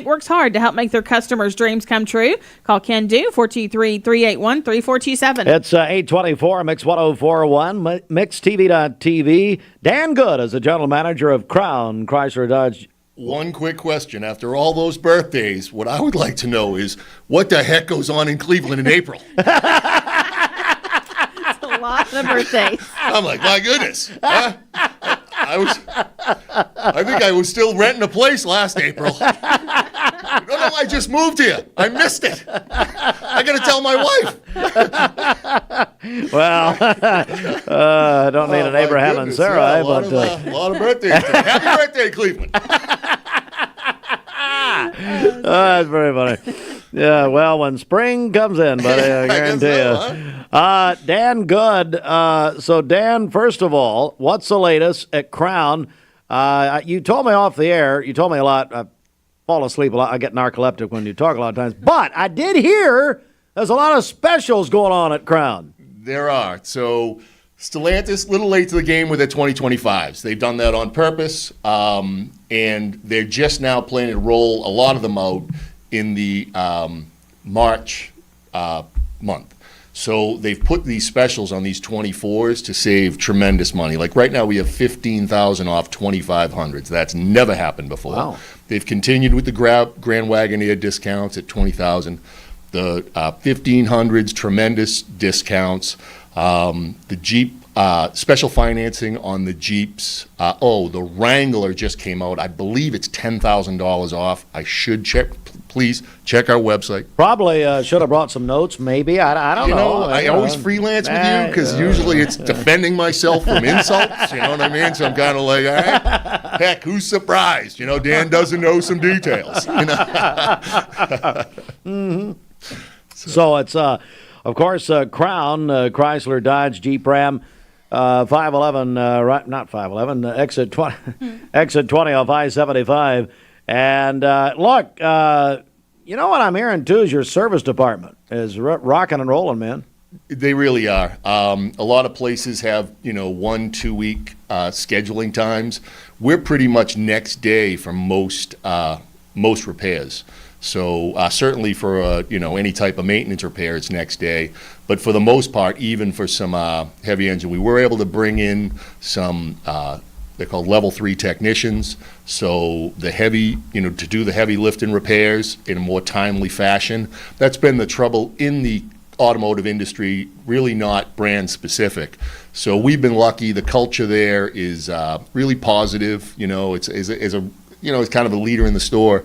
works hard to help make their customers' dreams come true. Call Ken Do, 423-381-3427. It's 824, Mix 1041, MixTV.tv. Dan Good is the general manager of Crown Chrysler Dodge. One quick question. After all those birthdays, what I would like to know is what the heck goes on in Cleveland in April? It's a lot of birthdays. I'm like, my goodness. Huh? I think I was still renting a place last April. No, I just moved here. I missed it. I got to tell my wife. Well, I don't need an Abraham and Sarah, a lot of birthdays. Happy birthday, Cleveland. That's very funny. Yeah, well, when spring comes in, buddy, I guarantee you. Huh? Dan Good. So, Dan, first of all, what's the latest at Crown? You told me off the air. You told me a lot. I fall asleep a lot. I get narcoleptic when you talk a lot of times. But I did hear there's a lot of specials going on at Crown. There are. So, Stellantis, a little late to the game with their 2025s. They've done that on purpose, and they're just now planning to roll a lot of them out in the March month. So they've put these specials on these 24s to save tremendous money. Like right now we have $15,000 off 2500s. That's never happened before. Wow. They've continued with the Grand Wagoneer discounts at $20,000. The 1500s, tremendous discounts. The Jeep, special financing on the Jeeps. The Wrangler just came out. I believe it's $10,000 off. I should check. Please check our website. Probably should have brought some notes, maybe. I don't know. I always freelance with you because usually it's defending myself from insults. You know what I mean? So I'm kind of like, all right, heck, who's surprised? Dan doesn't know some details. Mm-hmm. So it's, of course, Crown, Chrysler, Dodge, Jeep, Ram, 511, not 511, exit 20, exit 20 off I-75. And look, you know what I'm hearing too is your service department is rocking and rolling, man. They really are. A lot of places have 1-2 week scheduling times. We're pretty much next day for most repairs. So certainly for any type of maintenance repair, it's next day. But for the most part, even for some heavy engine, we were able to bring in some. They're called level 3 technicians. So the heavy, to do the heavy lift and repairs in a more timely fashion. That's been the trouble in the automotive industry, really not brand specific. So we've been lucky. The culture there is really positive. It's kind of a leader in the store.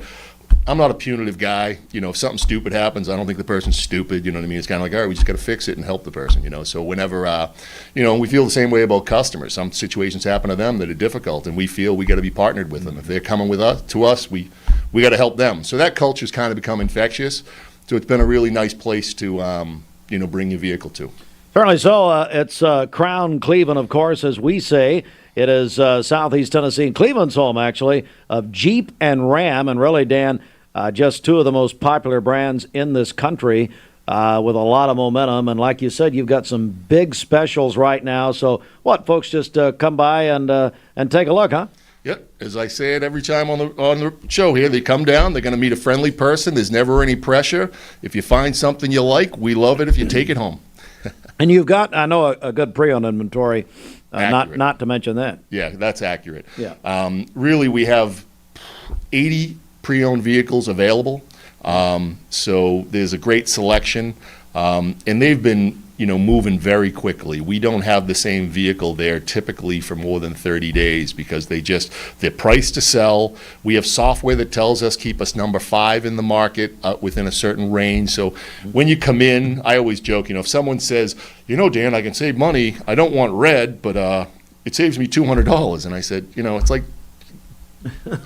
I'm not a punitive guy. If something stupid happens, I don't think the person's stupid. You know what I mean? It's kind of like, all right, we just got to fix it and help the person. So whenever, we feel the same way about customers. Some situations happen to them that are difficult, and we feel we got to be partnered with them. If they're coming with us, we got to help them. So that culture's kind of become infectious. So it's been a really nice place to, bring your vehicle to. Certainly so. It's Crown Cleveland, of course, as we say. It is Southeast Tennessee and Cleveland's home, actually, of Jeep and Ram. And really, Dan, just two of the most popular brands in this country with a lot of momentum. And like you said, you've got some big specials right now. So what, folks, just come by and take a look, huh? Yep. As I say it every time on the show here, they come down, they're going to meet a friendly person. There's never any pressure. If you find something you like, we love it if you take it home. And you've got, I know, a good pre-owned inventory. Not to mention that. Yeah, that's accurate. Yeah. Really, we have 80 pre-owned vehicles available. So there's a great selection. And they've been, moving very quickly. We don't have the same vehicle there typically for more than 30 days because they're priced to sell. We have software that tells us keep us number 5 in the market within a certain range. So when you come in, I always joke, if someone says, Dan, I can save money. I don't want red, but it saves me $200. And I said, it's like,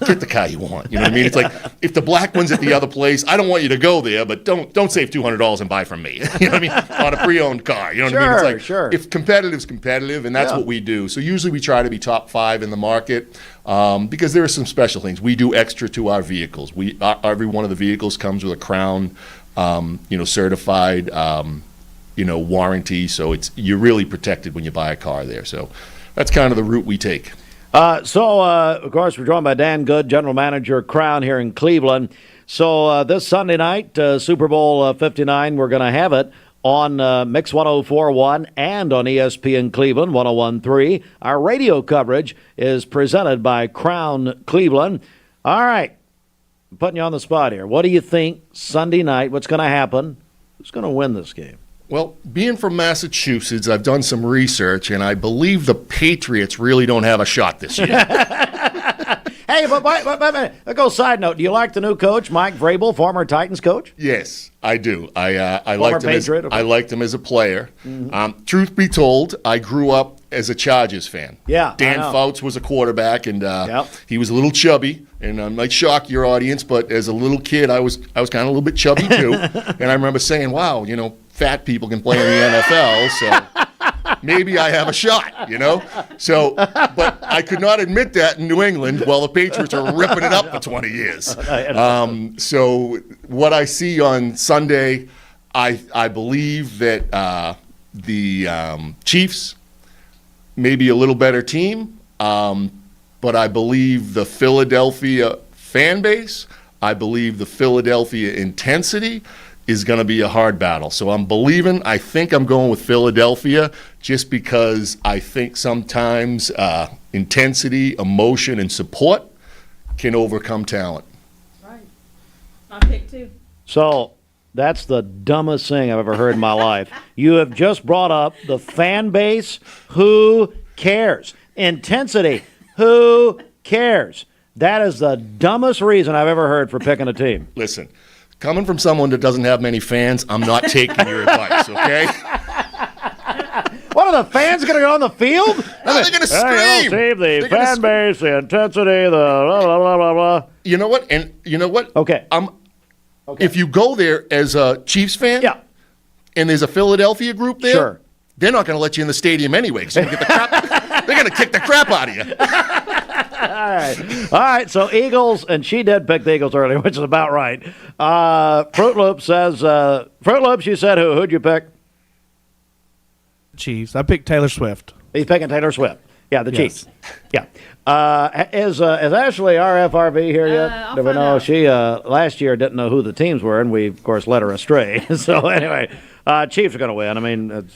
get the car you want. You know what I mean? It's like, if the black one's at the other place, I don't want you to go there, but don't save $200 and buy from me. You know what I mean? On a pre-owned car. You know what I mean? It's like, sure. If competitive's competitive, and that's what we do. So usually we try to be top 5 in the market because there are some special things. We do extra to our vehicles. Every one of the vehicles comes with a Crown, certified, warranty. So you're really protected when you buy a car there. So that's kind of the route we take. Of course, we're joined by Dan Good, General Manager, Crown here in Cleveland. So this Sunday night, Super Bowl 59, we're going to have it on Mix 104.1 and on ESPN Cleveland 101.3. Our radio coverage is presented by Crown Cleveland. All right, I'm putting you on the spot here. What do you think Sunday night? What's going to happen? Who's going to win this game? Well, being from Massachusetts, I've done some research, and I believe the Patriots really don't have a shot this year. Hey, but let's go side note. Do you like the new coach, Mike Vrabel, former Titans coach? Yes, I do. I Former liked him. Patriot, okay. I liked him as a player. Truth be told, I grew up as a Chargers fan. Yeah, Dan I know. Fouts was a quarterback, and Yep. he was a little chubby. And I might shock your audience, but as a little kid, I was kind of a little bit chubby too. And I remember saying, "Wow, fat people can play in the NFL, so maybe I have a shot." So, but I could not admit that in New England while the Patriots are ripping it up for 20 years. So what I see on Sunday, I believe that the Chiefs may be a little better team, but I believe the Philadelphia fan base, I believe the Philadelphia intensity is going to be a hard battle. So I think I'm going with Philadelphia just because I think sometimes intensity, emotion, and support can overcome talent. Right. My pick too. So that's the dumbest thing I've ever heard in my life. You have just brought up the fan base. Who cares? Intensity. Who cares? That is the dumbest reason I've ever heard for picking a team. Listen, coming from someone that doesn't have many fans, I'm not taking your advice, okay? What are the fans going to go on the field? No, they're going to scream. Hey, Steve, the They're gonna fan base, the intensity, the blah, blah, blah, blah, blah. You know what? And you know what? Okay. If you go there as a Chiefs fan, Yeah. and there's a Philadelphia group there, Sure. they're not going to let you in the stadium anyway because they're going to kick the crap out of you. All right, so Eagles, and she did pick the Eagles earlier, which is about right. Fruit Loops says, Fruit Loops, you said who? Who'd you pick? Chiefs. I picked Taylor Swift. He's picking Taylor Swift. Yeah, the Yes. Chiefs. Yeah. Is Ashley RFRV here yet? I'll Do we find know? out. She last year didn't know who the teams were, and we, of course, led her astray. So anyway, Chiefs are going to win. I mean, it's,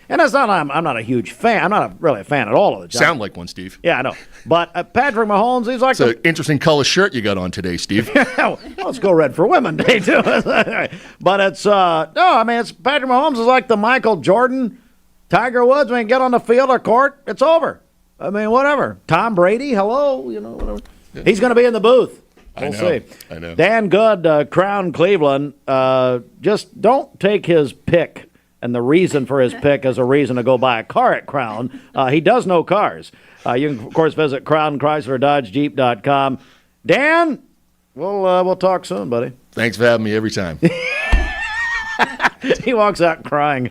and it's not. I'm not a huge fan. I'm not really a fan at all of the Giants. Sound like one, Steve. Yeah, I know. But Patrick Mahomes, he's like It's an interesting color shirt you got on today, Steve. well, let's go Red for Women Day too. But it's it's Patrick Mahomes is like the Michael Jordan, Tiger Woods. I mean, get on the field or court, it's over. I mean, whatever. Tom Brady, hello, whatever. He's going to be in the booth. We'll see. I know. Dan Good, Crown Cleveland. Just don't take his pick and the reason for his pick as a reason to go buy a car at Crown. He does know cars. You can, of course, visit crownchrysler.dodge.jeep.com. Dan, we'll talk soon, buddy. Thanks for having me every time. He walks out crying.